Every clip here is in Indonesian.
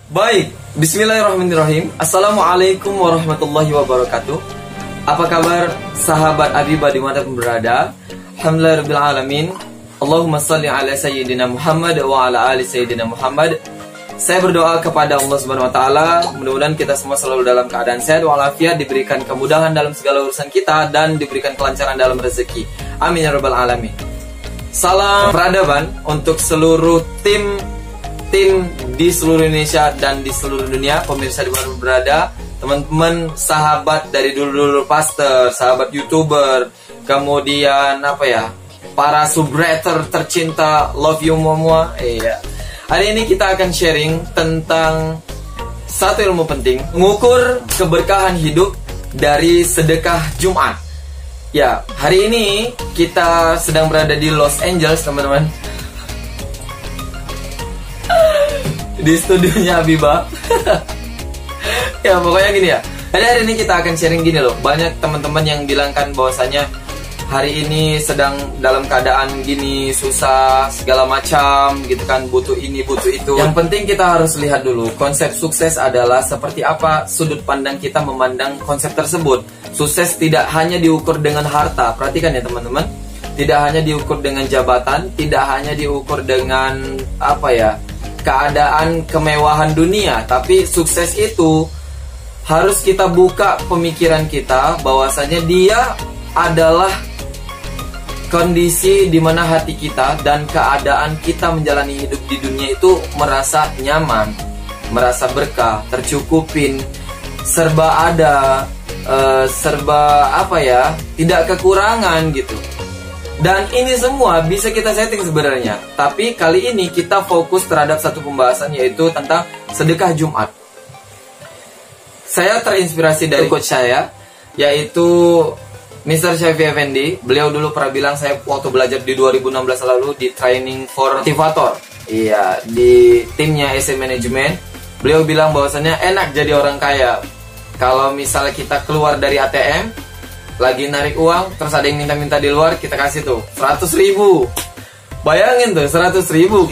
Baik, bismillahirrahmanirrahim. Assalamualaikum warahmatullahi wabarakatuh. Apa kabar sahabat Abiba dimanapun berada? Alhamdulillahirabbil alamin. Allahumma salli ala sayyidina Muhammad wa ala ali sayyidina Muhammad. Saya berdoa kepada Allah Subhanahu wa taala, mudah-mudahan kita semua selalu dalam keadaan sehat walafiat, diberikan kemudahan dalam segala urusan kita dan diberikan kelancaran dalam rezeki. Amin ya rabbal alamin. Salam peradaban untuk seluruh tim di seluruh Indonesia dan di seluruh dunia, pemirsa di mana berada, teman-teman, sahabat dari dulu pastor, sahabat YouTuber, kemudian para subscriber tercinta, love you semua. Iya. Hari ini kita akan sharing tentang satu ilmu penting, mengukur keberkahan hidup dari sedekah Jumat. Ya, hari ini kita sedang berada di Los Angeles, teman-teman. Di studionya Abiba. Ya pokoknya gini ya. Hari ini kita akan sharing gini loh. Banyak teman-teman yang bilang kan bahwasanya hari ini sedang dalam keadaan gini, susah segala macam gitu kan, butuh ini butuh itu. Yang penting kita harus lihat dulu konsep sukses adalah seperti apa sudut pandang kita memandang konsep tersebut. Sukses tidak hanya diukur dengan harta. Perhatikan ya teman-teman. Tidak hanya diukur dengan jabatan, tidak hanya diukur dengan keadaan kemewahan dunia, tapi sukses itu harus kita buka pemikiran kita bahwasanya dia adalah kondisi di mana hati kita dan keadaan kita menjalani hidup di dunia itu merasa nyaman, merasa berkah, tercukupin, serba ada, tidak kekurangan gitu. Dan ini semua bisa kita setting sebenarnya. Tapi kali ini kita fokus terhadap satu pembahasan, yaitu tentang sedekah Jumat. Saya terinspirasi dari coach saya, yaitu Mr. Syafi'i Effendi. Beliau dulu pernah bilang, saya waktu belajar di 2016 lalu di training for motivator. Iya, di timnya SM Management. Beliau bilang bahwasannya enak jadi orang kaya kalau misalnya kita keluar dari ATM, lagi narik uang, terus ada yang minta-minta di luar, kita kasih tuh 100.000. Bayangin tuh 100.000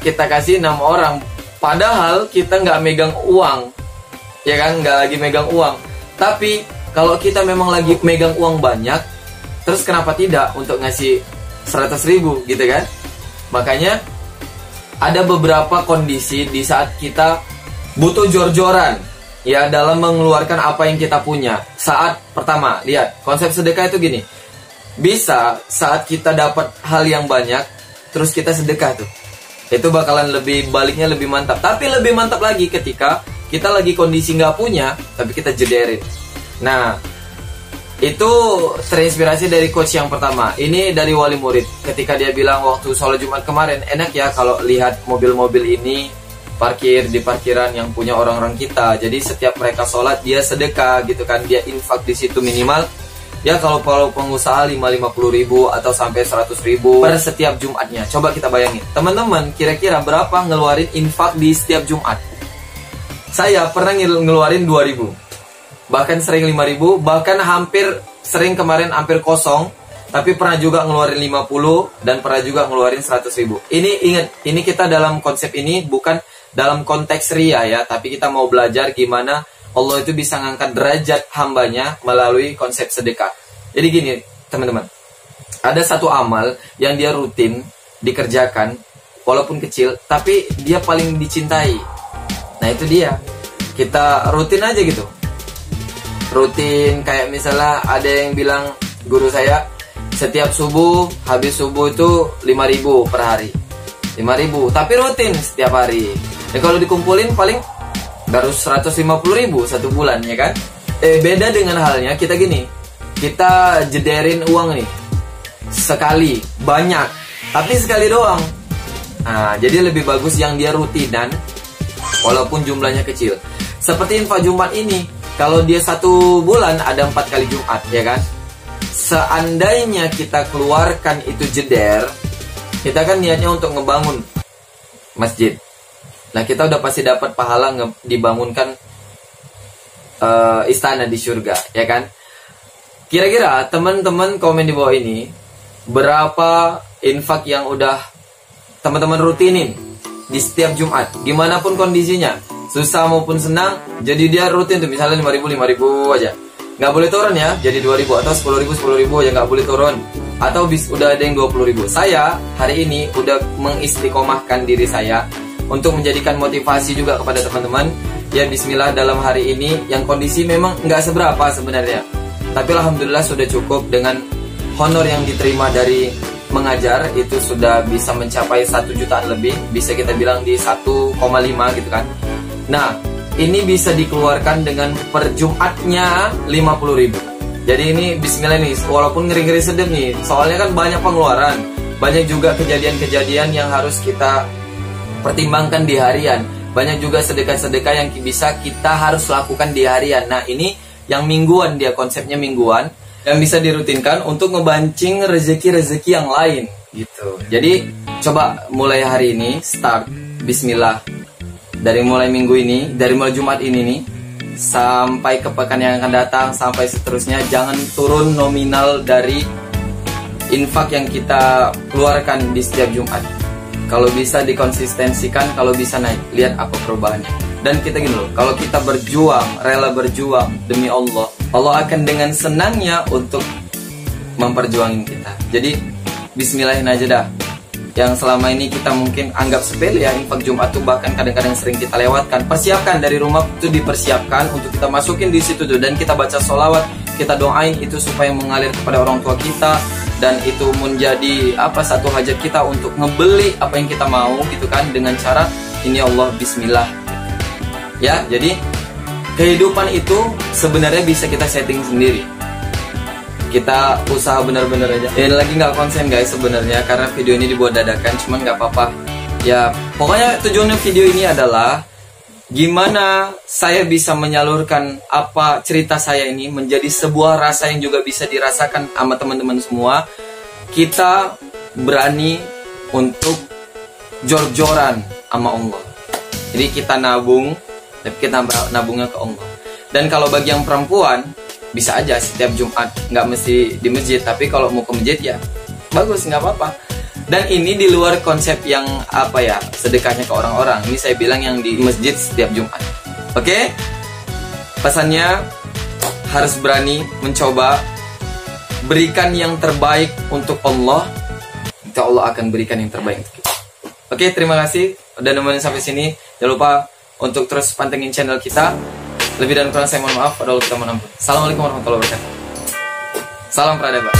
kita kasih 6 orang, padahal kita nggak megang uang, ya kan, nggak lagi megang uang. Tapi kalau kita memang lagi megang uang banyak, terus kenapa tidak untuk ngasih 100.000 gitu kan? Makanya ada beberapa kondisi di saat kita butuh jor-joran ya dalam mengeluarkan apa yang kita punya. Saat pertama, lihat konsep sedekah itu gini. Bisa saat kita dapat hal yang banyak terus kita sedekah tuh, itu bakalan baliknya lebih mantap. Tapi lebih mantap lagi ketika kita lagi kondisi nggak punya tapi kita jederin. Nah, itu terinspirasi dari coach yang pertama. Ini dari wali murid, ketika dia bilang waktu sholat Jumat kemarin, enak ya kalau lihat mobil-mobil ini parkir di parkiran yang punya orang-orang kita. Jadi setiap mereka sholat dia sedekah gitu kan, dia infak di situ minimal ya, kalau pengusaha 50.000 atau sampai 100.000 per setiap Jumatnya. Coba kita bayangin teman-teman, kira-kira berapa ngeluarin infak di setiap Jumat? Saya pernah ngeluarin 2.000, bahkan sering 5.000, bahkan sering kemarin hampir kosong. Tapi pernah juga ngeluarin 50 dan pernah juga ngeluarin 100.000. Ini ingat, ini kita dalam konsep ini bukan dalam konteks ria ya, tapi kita mau belajar gimana Allah itu bisa ngangkat derajat hambanya melalui konsep sedekah. Jadi gini teman-teman, ada satu amal yang dia rutin dikerjakan, walaupun kecil, tapi dia paling dicintai. Nah itu dia, kita rutin aja gitu. Rutin, kayak misalnya ada yang bilang, guru saya, setiap subuh, habis subuh itu 5.000 per hari. 5.000, tapi rutin setiap hari. Ya kalau dikumpulin paling baru 150.000 satu bulan ya kan. Beda dengan halnya kita gini, kita jederin uang nih sekali banyak, tapi sekali doang. Nah, jadi lebih bagus yang dia rutinan walaupun jumlahnya kecil. Seperti infak Jumat ini, kalau dia satu bulan ada 4 kali Jumat ya kan. Seandainya kita keluarkan itu jeder, kita kan niatnya untuk ngebangun masjid. Nah kita udah pasti dapat pahala dibangunkan istana di surga, ya kan? Kira-kira teman-teman komen di bawah ini, berapa infak yang udah teman-teman rutinin di setiap Jumat, gimana pun kondisinya, susah maupun senang. Jadi dia rutin tuh, misalnya 5.000 aja, nggak boleh turun ya, jadi 2.000 atau 10.000 aja, nggak boleh turun. Atau udah ada yang 20.000. Saya hari ini udah mengistiqomahkan diri saya untuk menjadikan motivasi juga kepada teman-teman. Ya bismillah, dalam hari ini yang kondisi memang nggak seberapa sebenarnya, tapi alhamdulillah sudah cukup. Dengan honor yang diterima dari mengajar itu sudah bisa mencapai 1 jutaan lebih, bisa kita bilang di 1,5 gitu kan. Nah, ini bisa dikeluarkan dengan per Jumatnya 50.000. Jadi ini bismillah nih, walaupun ngeri-ngeri sedep nih, soalnya kan banyak pengeluaran, banyak juga kejadian-kejadian yang harus kita pertimbangkan di harian, banyak juga sedekah-sedekah yang bisa kita harus lakukan di harian. Nah, ini yang mingguan, dia konsepnya mingguan, yang bisa dirutinkan untuk ngebancing rezeki-rezeki yang lain gitu. Jadi coba mulai hari ini start bismillah, dari mulai minggu ini, dari mulai Jumat ini nih sampai ke pekan yang akan datang, sampai seterusnya, jangan turun nominal dari infak yang kita keluarkan di setiap Jumat. Kalau bisa dikonsistensikan, kalau bisa naik, lihat apa perubahannya. Dan kita gini loh, kalau kita berjuang, rela berjuang demi Allah, Allah akan dengan senangnya untuk memperjuangin kita. Jadi bismillahin aja dah. Yang selama ini kita mungkin anggap sepele ya, infak Jumat tuh bahkan kadang-kadang sering kita lewatkan. Persiapkan dari rumah itu, dipersiapkan untuk kita masukin di situ tuh, dan kita baca sholawat, kita doain itu supaya mengalir kepada orang tua kita, dan itu menjadi satu hajat kita untuk ngebeli apa yang kita mau gitu kan, dengan cara ini Allah bismillah. Ya, jadi kehidupan itu sebenarnya bisa kita setting sendiri. Kita usaha bener-bener aja. Ini lagi nggak konsen guys sebenarnya, karena video ini dibuat dadakan, cuman nggak apa-apa. Ya, pokoknya tujuannya video ini adalah gimana saya bisa menyalurkan apa cerita saya ini menjadi sebuah rasa yang juga bisa dirasakan sama teman-teman semua. Kita berani untuk jor-joran sama Allah. Jadi kita nabung, tapi kita nabungnya ke Allah. Dan kalau bagi yang perempuan, bisa aja setiap Jumat, nggak mesti di masjid, tapi kalau mau ke masjid ya bagus, nggak apa-apa. Dan ini di luar konsep yang sedekahnya ke orang-orang. Ini saya bilang yang di masjid setiap Jumat. Oke? Pesannya harus berani mencoba, berikan yang terbaik untuk Allah. Insya Allah akan berikan yang terbaik untuk kita. Oke, terima kasih udah nemenin sampai sini. Jangan lupa untuk terus pantengin channel kita. Lebih dan kurang saya mohon maaf. Assalamualaikum warahmatullahi wabarakatuh. Salam peradaban.